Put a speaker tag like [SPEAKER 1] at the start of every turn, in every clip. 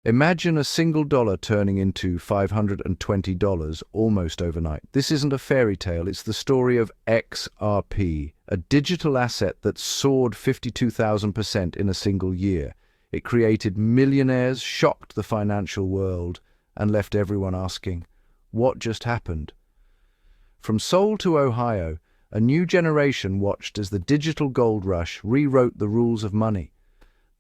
[SPEAKER 1] Imagine a single dollar turning into $520 almost overnight. This isn't a fairy tale, it's the story of XRP, a digital asset that soared 52,000% in a single year. It created millionaires, shocked the financial world, and left everyone asking, what just happened? From Seoul to Ohio, a new generation watched as the digital gold rush rewrote the rules of money.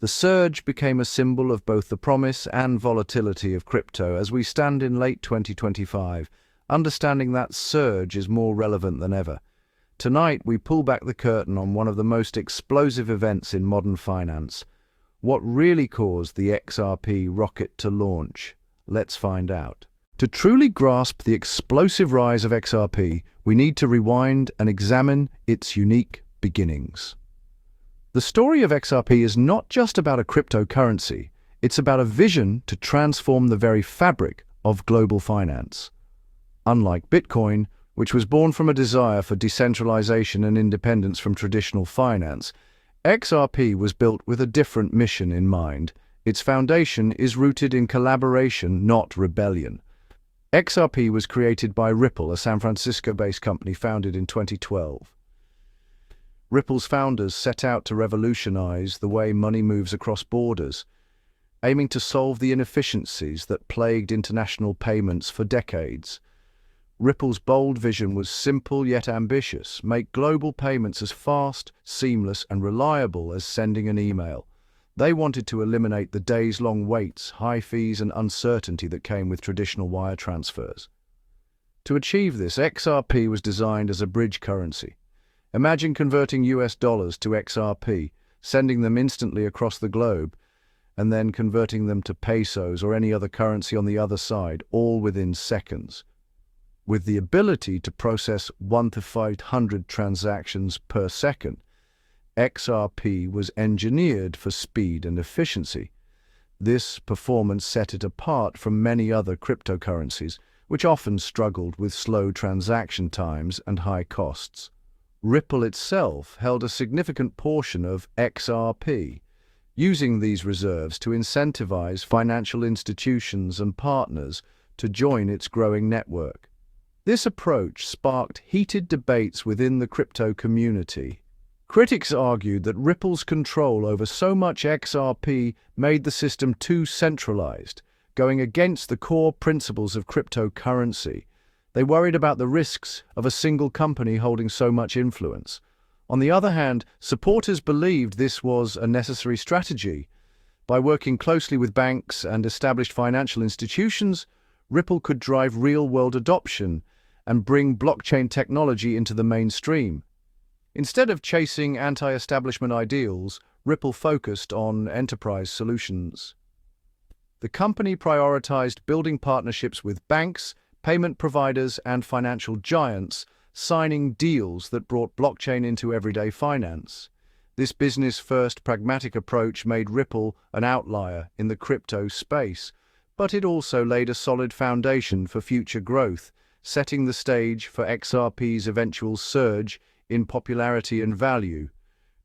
[SPEAKER 1] The surge became a symbol of both the promise and volatility of crypto as we stand in late 2025. Understanding that surge is more relevant than ever. Tonight, we pull back the curtain on one of the most explosive events in modern finance. What really caused the XRP rocket to launch? Let's find out. To truly grasp the explosive rise of XRP, we need to rewind and examine its unique beginnings. The story of XRP is not just about a cryptocurrency, it's about a vision to transform the very fabric of global finance. Unlike Bitcoin, which was born from a desire for decentralization and independence from traditional finance, XRP was built with a different mission in mind. Its foundation is rooted in collaboration, not rebellion. XRP was created by Ripple, a San Francisco-based company founded in 2012. Ripple's founders set out to revolutionize the way money moves across borders, aiming to solve the inefficiencies that plagued international payments for decades. Ripple's bold vision was simple yet ambitious: make global payments as fast, seamless, and reliable as sending an email. They wanted to eliminate the days-long waits, high fees, and uncertainty that came with traditional wire transfers. To achieve this, XRP was designed as a bridge currency. Imagine converting US dollars to XRP, sending them instantly across the globe, and then converting them to pesos or any other currency on the other side, all within seconds. With the ability to process 1 to 500 transactions per second, XRP was engineered for speed and efficiency. This performance set it apart from many other cryptocurrencies, which often struggled with slow transaction times and high costs. Ripple itself held a significant portion of XRP, using these reserves to incentivize financial institutions and partners to join its growing network. This approach sparked heated debates within the crypto community. Critics argued that Ripple's control over so much XRP made the system too centralized, going against the core principles of cryptocurrency. They worried about the risks of a single company holding so much influence. On the other hand, supporters believed this was a necessary strategy. By working closely with banks and established financial institutions, Ripple could drive real-world adoption and bring blockchain technology into the mainstream. Instead of chasing anti-establishment ideals, Ripple focused on enterprise solutions. The company prioritized building partnerships with banks, payment providers, and financial giants, signing deals that brought blockchain into everyday finance. This business-first pragmatic approach made Ripple an outlier in the crypto space, but it also laid a solid foundation for future growth, setting the stage for XRP's eventual surge in popularity and value.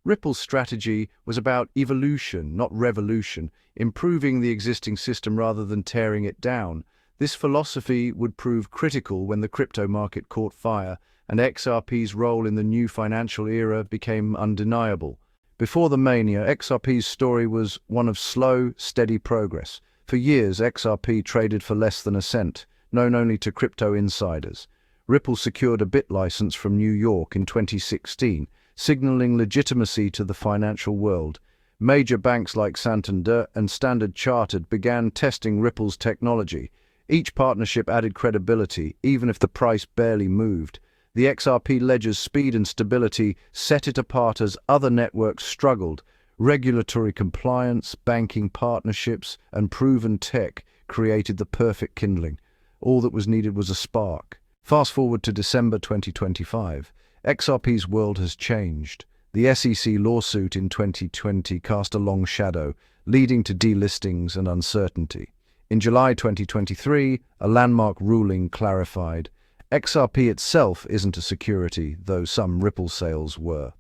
[SPEAKER 1] Ripple's strategy was about evolution, not revolution, improving the existing system rather than tearing it down. This philosophy would prove critical when the crypto market caught fire and XRP's role in the new financial era became undeniable. Before the mania, XRP's story was one of slow, steady progress. For years, XRP traded for less than a cent, known only to crypto insiders. Ripple secured a bit license from New York in 2016, signaling legitimacy to the financial world. Major banks like Santander and Standard Chartered began testing Ripple's technology. Each partnership added credibility, even if the price barely moved. The XRP ledger's speed and stability set it apart as other networks struggled. Regulatory compliance, banking partnerships, and proven tech created the perfect kindling. All that was needed was a spark. Fast forward to December 2025. XRP's world has changed. The SEC lawsuit in 2020 cast a long shadow, leading to delistings and uncertainty. In July 2023, a landmark ruling clarified XRP itself isn't a security, though some Ripple sales were.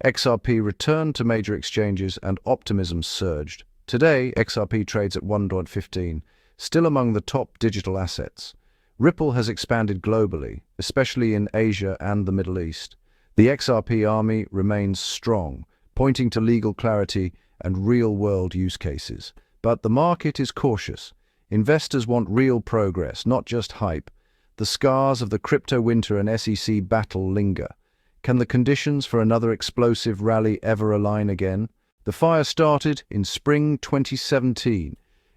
[SPEAKER 1] XRP returned to major exchanges and optimism surged. Today, XRP trades at $1.15, still among the top digital assets. Ripple has expanded globally, especially in Asia and the Middle East. The XRP army remains strong, pointing to legal clarity and real-world use cases. But the market is cautious. Investors want real progress, not just hype. The scars of the crypto winter and SEC battle linger. Can the conditions for another explosive rally ever align again? The fire started in spring 2017.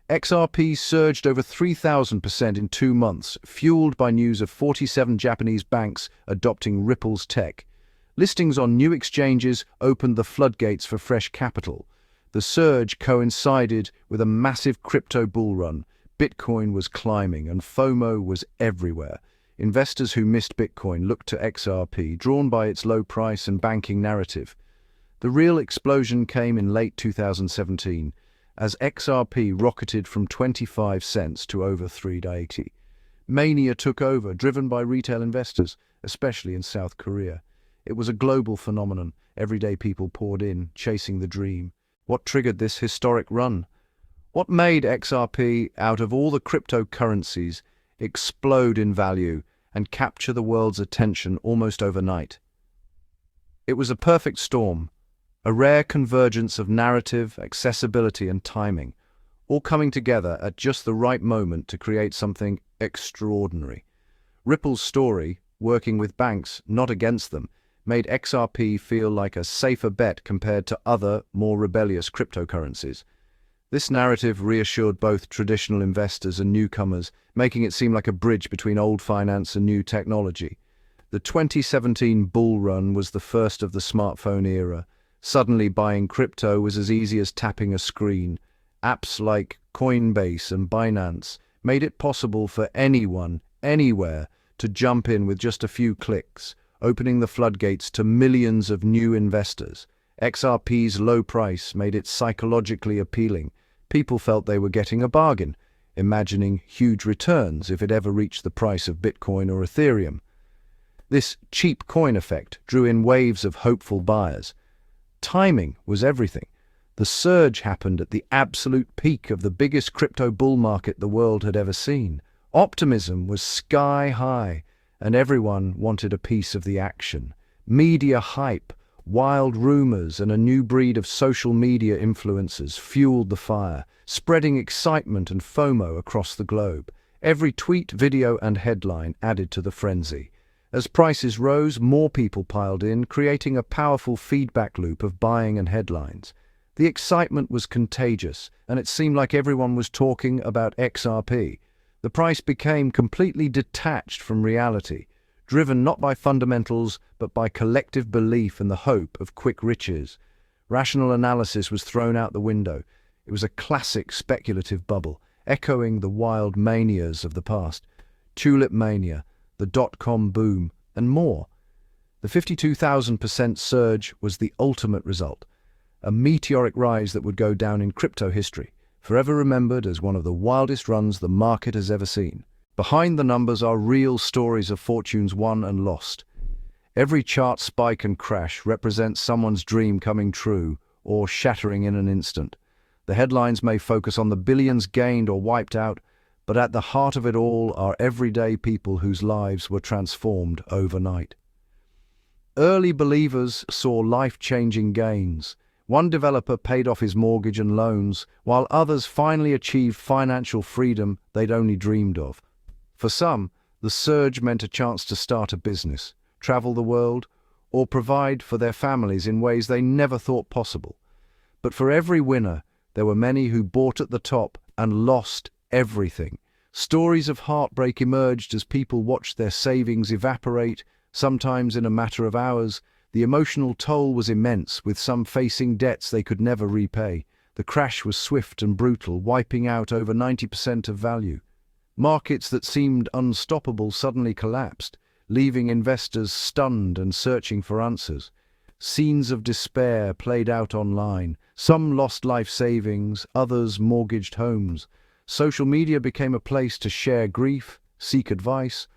[SPEAKER 1] XRP surged over 3,000% in 2 months, fueled by news of 47 Japanese banks adopting Ripple's tech. Listings on new exchanges opened the floodgates for fresh capital. The surge coincided with a massive crypto bull run. Bitcoin was climbing and FOMO was everywhere. Investors who missed Bitcoin looked to XRP, drawn by its low price and banking narrative. The real explosion came in late 2017, as XRP rocketed from 25 cents to over $3.80. Mania took over, driven by retail investors, especially in South Korea. It was a global phenomenon. Everyday people poured in, chasing the dream. What triggered this historic run? What made XRP, out of all the cryptocurrencies, explode in value and capture the world's attention almost overnight? It was a perfect storm, a rare convergence of narrative, accessibility, and timing, all coming together at just the right moment to create something extraordinary. Ripple's story, working with banks, not against them, made XRP feel like a safer bet compared to other, more rebellious cryptocurrencies. This narrative reassured both traditional investors and newcomers, making it seem like a bridge between old finance and new technology. The 2017 bull run was the first of the smartphone era. Suddenly buying crypto was as easy as tapping a screen. Apps like Coinbase and Binance made it possible for anyone, anywhere, to jump in with just a few clicks, opening the floodgates to millions of new investors. XRP's low price made it psychologically appealing. People felt they were getting a bargain, imagining huge returns if it ever reached the price of Bitcoin or Ethereum. This cheap coin effect drew in waves of hopeful buyers. Timing was everything. The surge happened at the absolute peak of the biggest crypto bull market the world had ever seen. Optimism was sky high, and everyone wanted a piece of the action. Media hype, wild rumors, and a new breed of social media influencers fueled the fire, spreading excitement and FOMO across the globe. Every tweet, video, and headline added to the frenzy. As prices rose, more people piled in, creating a powerful feedback loop of buying and headlines. The excitement was contagious, and it seemed like everyone was talking about XRP. The price became completely detached from reality, driven not by fundamentals, but by collective belief and the hope of quick riches. Rational analysis was thrown out the window. It was a classic speculative bubble, echoing the wild manias of the past. Tulip mania, the dot-com boom, and more. The 52,000% surge was the ultimate result, a meteoric rise that would go down in crypto history, forever remembered as one of the wildest runs the market has ever seen. Behind the numbers are real stories of fortunes won and lost. Every chart spike and crash represents someone's dream coming true or shattering in an instant. The headlines may focus on the billions gained or wiped out, but at the heart of it all are everyday people whose lives were transformed overnight. Early believers saw life-changing gains. One developer paid off his mortgage and loans, while others finally achieved financial freedom they'd only dreamed of. For some, the surge meant a chance to start a business, travel the world, or provide for their families in ways they never thought possible. But for every winner, there were many who bought at the top and lost everything. Stories of heartbreak emerged as people watched their savings evaporate, sometimes in a matter of hours. The emotional toll was immense, with some facing debts they could never repay. The crash was swift and brutal, wiping out over 90% of value. Markets that seemed unstoppable suddenly collapsed, leaving investors stunned and searching for answers. Scenes of despair played out online. Some lost life savings, others mortgaged homes. Social media became a place to share grief, seek advice,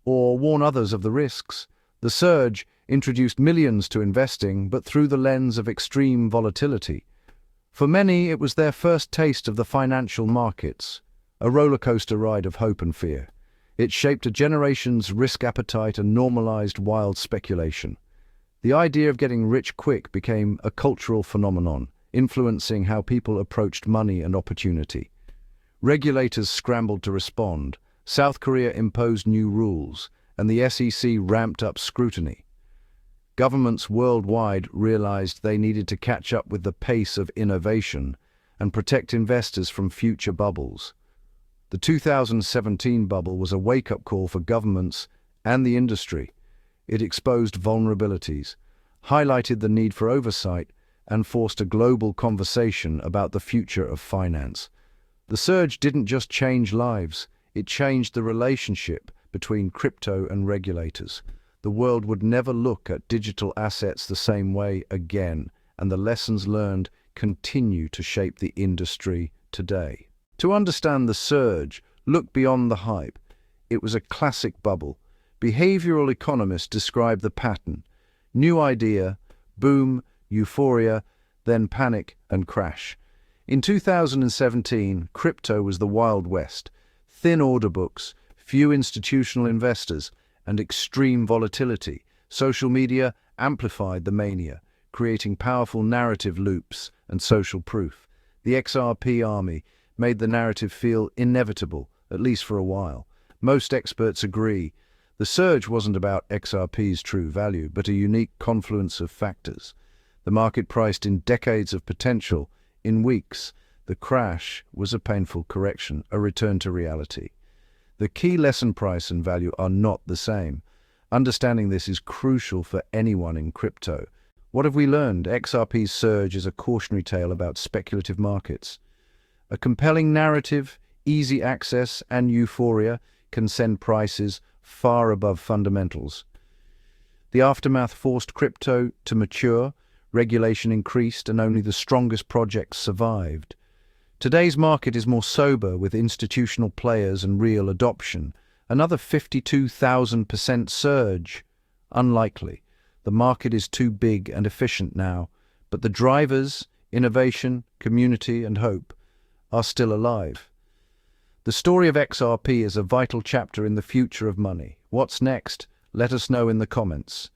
[SPEAKER 1] or warn others of the risks. The surge introduced millions to investing, but through the lens of extreme volatility. For many, it was their first taste of the financial markets, a rollercoaster ride of hope and fear. It shaped a generation's risk appetite and normalized wild speculation. The idea of getting rich quick became a cultural phenomenon, influencing how people approached money and opportunity. Regulators scrambled to respond, South Korea imposed new rules, and the SEC ramped up scrutiny. Governments worldwide realized they needed to catch up with the pace of innovation and protect investors from future bubbles. The 2017 bubble was a wake-up call for governments and the industry. It exposed vulnerabilities, highlighted the need for oversight, and forced a global conversation about the future of finance. The surge didn't just change lives, it changed the relationship between crypto and regulators. The world would never look at digital assets the same way again, and the lessons learned continue to shape the industry today. To understand the surge, look beyond the hype. It was a classic bubble. Behavioral economists describe the pattern. New idea, boom, euphoria, then panic and crash. In 2017, crypto was the Wild West. Thin order books, few institutional investors, and extreme volatility. Social media amplified the mania, creating powerful narrative loops and social proof. The XRP army made the narrative feel inevitable, at least for a while. Most experts agree. The surge wasn't about XRP's true value, but a unique confluence of factors. The market priced in decades of potential in weeks. The crash was a painful correction, a return to reality. The key lesson: price and value are not the same. Understanding this is crucial for anyone in crypto. What have we learned? XRP's surge is a cautionary tale about speculative markets. A compelling narrative, easy access, and euphoria can send prices far above fundamentals. The aftermath forced crypto to mature, regulation increased, and only the strongest projects survived. Today's market is more sober, with institutional players and real adoption. Another 52,000% surge? Unlikely. The market is too big and efficient now, but the drivers, innovation, community, and hope, are still alive. The story of XRP is a vital chapter in the future of money. What's next? Let us know in the comments.